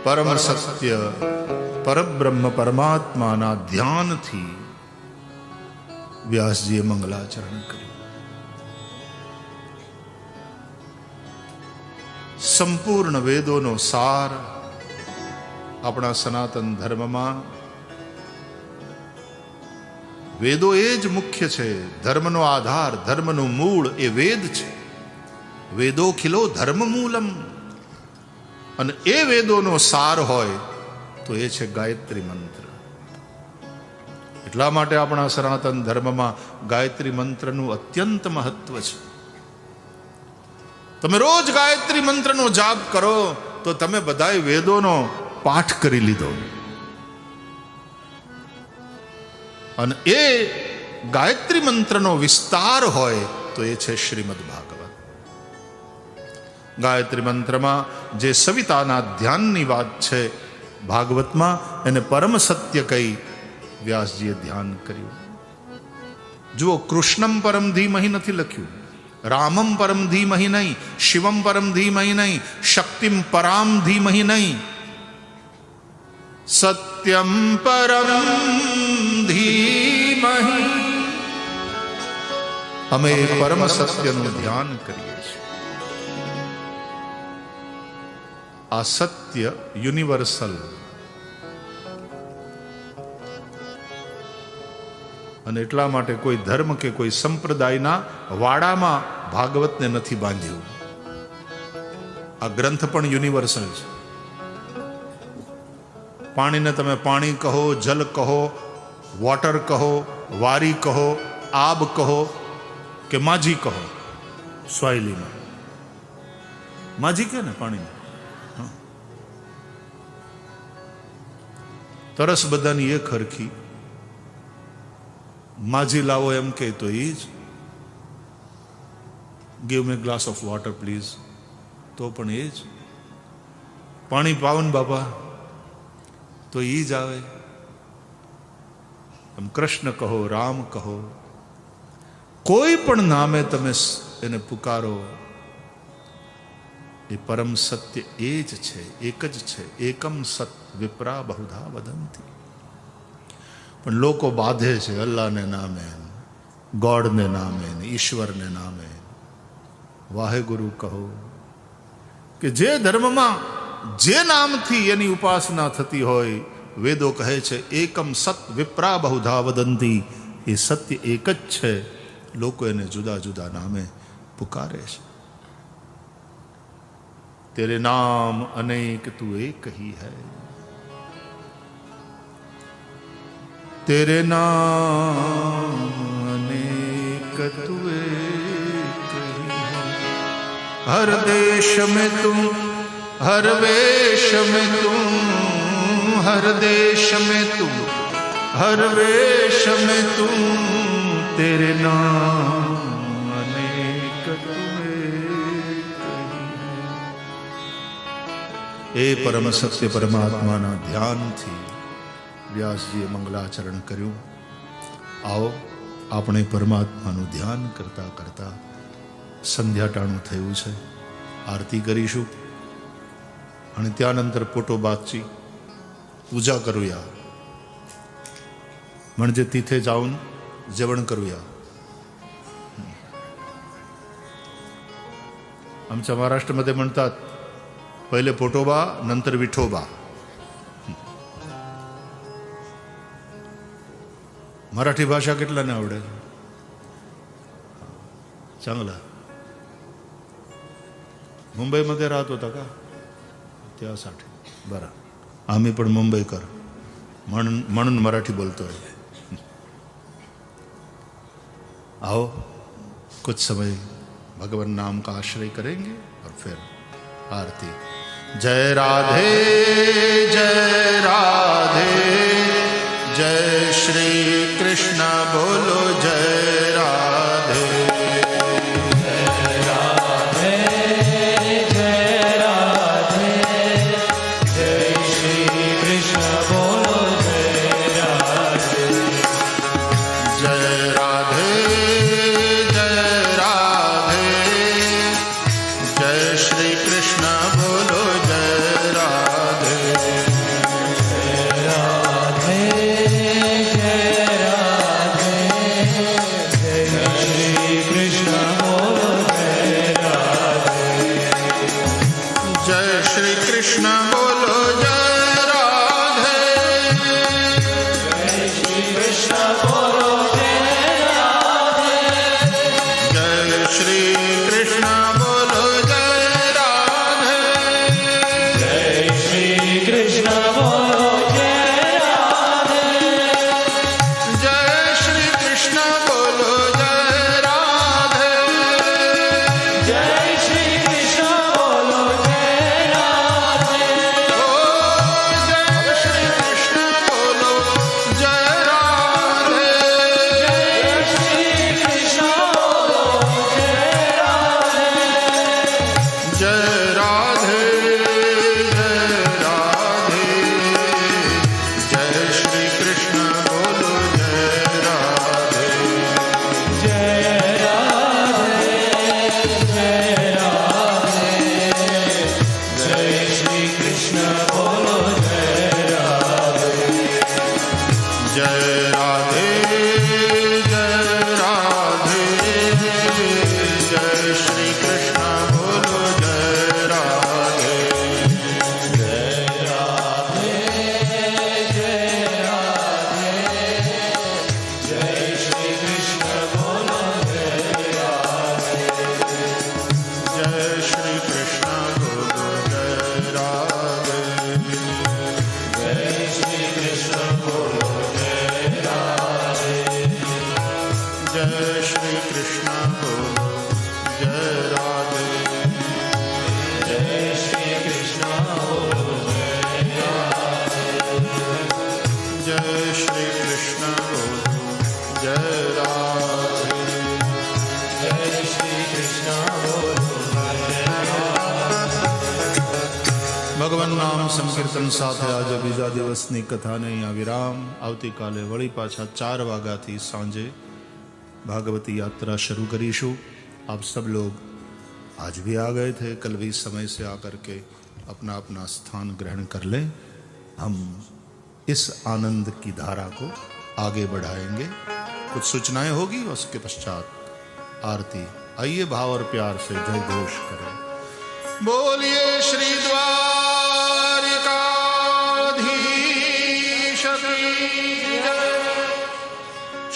પરમ સત્ય પરબ્રહ્મ પરમાત્માના ધ્યાનથી વ્યાસજીએ મંગલાચરણ કર્યું. સંપૂર્ણ વેદોનો સાર આપણા સનાતન ધર્મમાં વેદો એ જ મુખ્ય છે. ધર્મનો આધાર, ધર્મનું મૂળ એ વેદ છે. વેદોખિલો ધર્મ મૂલમ. અને એ વેદોનો સાર હોય તો એ છે ગાયત્રી મંત્ર. એટલા માટે આપણા સનાતન ધર્મમાં ગાયત્રી મંત્રનું અત્યંત મહત્વ છે. તમે રોજ ગાયત્રી મંત્રનો જાપ કરો તો તમે બધાય વેદોનો પાઠ કરી લીધો. અને એ ગાયત્રી મંત્રનો વિસ્તાર હોય તો એ છે શ્રીમદ ભાગવત. ગાયત્રી મંત્રમાં જે સવિતાના ધ્યાનની વાત છે, ભાગવતમાં એને પરમ સત્ય કહી વ્યાસજીએ ધ્યાન કર્યું. જુઓ, કૃષ્ણમ પરમ ધીમહિ નથી લખ્યું, રામમ પરમ ધીમહિ નહીં, શિવમ પરમ ધીમહિ નહીં, શક્તિમ પરામ ધીમહિ નહીં, સત્યમ પરમ ધીમહિ. અમે પરમ સત્યનું ધ્યાન કરીએ છીએ. આ સત્ય યુનિવર્સલ અને એટલા માટે કોઈ ધર્મ કે કોઈ સંપ્રદાયના વાડામાં ભાગવતને નથી બાંધ્યું. આ ગ્રંથ પણ યુનિવર્સલ છે. પાણીને તમે પાણી કહો, જલ કહો, વોટર કહો, વારી કહો, આબ કહો કે માજી કહો. સ્વાહિલીમાં માજી કે ને પાણી, તરસ બધાની એક હરખી. માજી લાવો એમ કે તો એ જ give May glass of water please, તો પણ એ જ. પાણી પાવન બાપા, તો એ જ આવે. આમ કૃષ્ણ કહો, રામ કહો, કોઈ પણ નામે તમે એને પુકારો, એ પરમ સત્ય એ જ છે, એક જ છે. એકમ સત વિપ્રા બહુધા વદંતી. પણ લોકો બાંધે છે અલ્લાહને નામે, ગોડને નામે, ઈશ્વરને નામે. વાહેગુરુ કહો કે જે ધર્મમાં જે નામથી એની ઉપાસના થતી હોય, વેદો કહે છે એકમ સત વિપ્રા બહુધા વદંતી. એ સત્ય એક જ છે, લોકો એને જુદા જુદા નામે પુકારે છે. તેરે નામ અનેક તું એક ही है, तेरे नाम अनेक तू एक ही है. हर देश में तुम, हर वेश में तुम, हर देश में तुम, हर वेश में तुम, तेरे नाम अनेक तू एक ही है. ए परम सत्य परमात्माना ધ્યાનથી વ્યાસજીએ મંગલાચરણ કર્યું. આવો આપણે પરમાત્માનું ધ્યાન કરતા કરતા સંધ્યાટાણું થયું છે. આરતી કરીશું અને त्यानंतर पोटोबाची पूजा करूया. म्हणजे तिथे जाऊन जेवण करूया. आमच्या महाराष्ट्रामध्ये म्हणतात पहिले पोटोबा नंतर विठोबा. मराठी भाषा કેટલાને આવડે? चांगला. मुंबईमध्ये राहत होता का? त्यासाठी. बरं, आम्ही पण मुंबईकर म्हणून मराठी बोलतोय. आओ कुछ समय भगवान नाम का आश्रय करेंगे और फिर आरती. जय राधे जय राधे, जय श्री कृष्ण बोलो जय राधे. जय श्री कृष्ण बोलो जय राधे. श्री कृष्ण बोलो जय राधे। जय श्री कृष्ण बोलो जय राधे। जय श्री कृष्ण बोलो जय राधे। जय श्री कृष्ण बोलो जय राधे। जय श्री कृष्ण बोलो जय राधे। जय श्री कृष्ण बोलो जय राधे। ओ जय श्री कृष्ण बोलो जय राधे। जय श्री कृष्ण बोलो जय राधे। जय राधे जय राधे। जय श्री कृष्ण बोलो जय राधे। जय राधे। जय राधे। जय श्री कृष्ण बोलो जय राधे। जय राधे जय राधे। जय श्री कृष्ण बोलो जय राधे। जय राधे। जय राधे। जय श्री कृष्ण बोलो जय राधे। जय श्री कृष्ण बोलो जय राधे। जय श्री कृष्ण बोलो जय राधे। जय श्री कृष्ण बोलो जय राधे। जय श्री कृष्ण बोलो जय राधे। जय श्री कृष्ण बोलो जय राधे। जय श्री कृष्ण बोलो जय ભગવાન નામ સંકીર્તન સાથે આજે બીજા દિવસની કથાને અહીંયા વિરામ. આવતીકાલે વળી પાછા 4 વાગ્યાથી સાંજે भागवती यात्रा शुरू करीशु. आप सब लोग आज भी आ गए थे, कल भी समय से आकर के अपना अपना स्थान ग्रहण कर लें. हम इस आनंद की धारा को आगे बढ़ाएंगे. कुछ सूचनाएं होगी, उसके पश्चात आरती. आइए भाव और प्यार से जय घोष करें. बोलिए श्री द्वारिकाधीश की जय.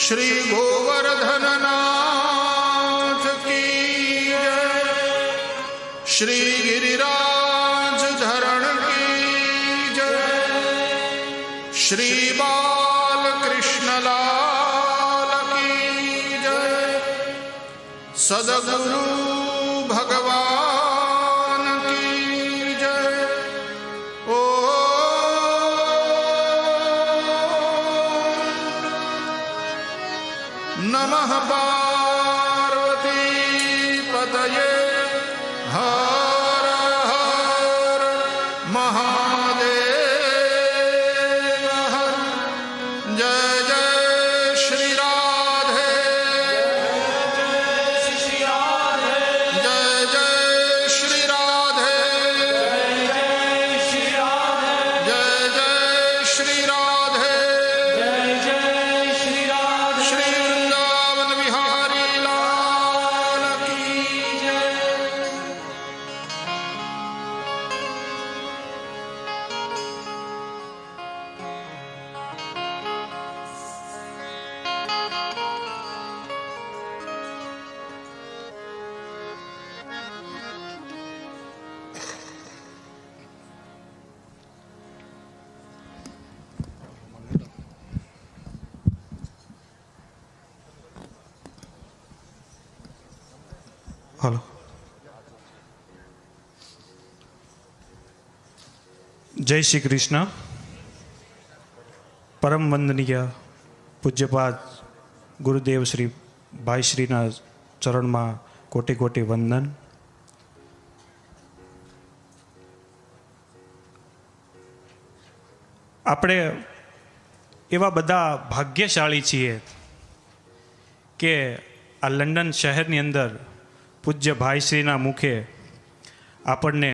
श्री गोवर्धन नाथ की जय. श्री गिरिराज धरण की जय. श्री बालकृष्ण लाल की जय. सदगुरु भगवान की जय. ओ नमः पार्वती पतये. हर हर महादेव हर. जय जय श्री राधे. जय श्री राधे। जय जय श्री राधे. जय श्री राधे। जय जय श्री राधे. जय जय श्री राधे। श्री वृंदावन बिहारी लाल की जय. हेलो. जय श्री कृष्ण. પરમ વંદનીય પૂજ્યપાદ ગુરુદેવ શ્રી ભાઈશ્રીના ચરણમાં કોટી કોટી વંદન. આપણે એવા બધા ભાગ્યશાળી છીએ કે આ લંડન શહેરની અંદર પૂજ્ય ભાઈશ્રીના મુખે આપણને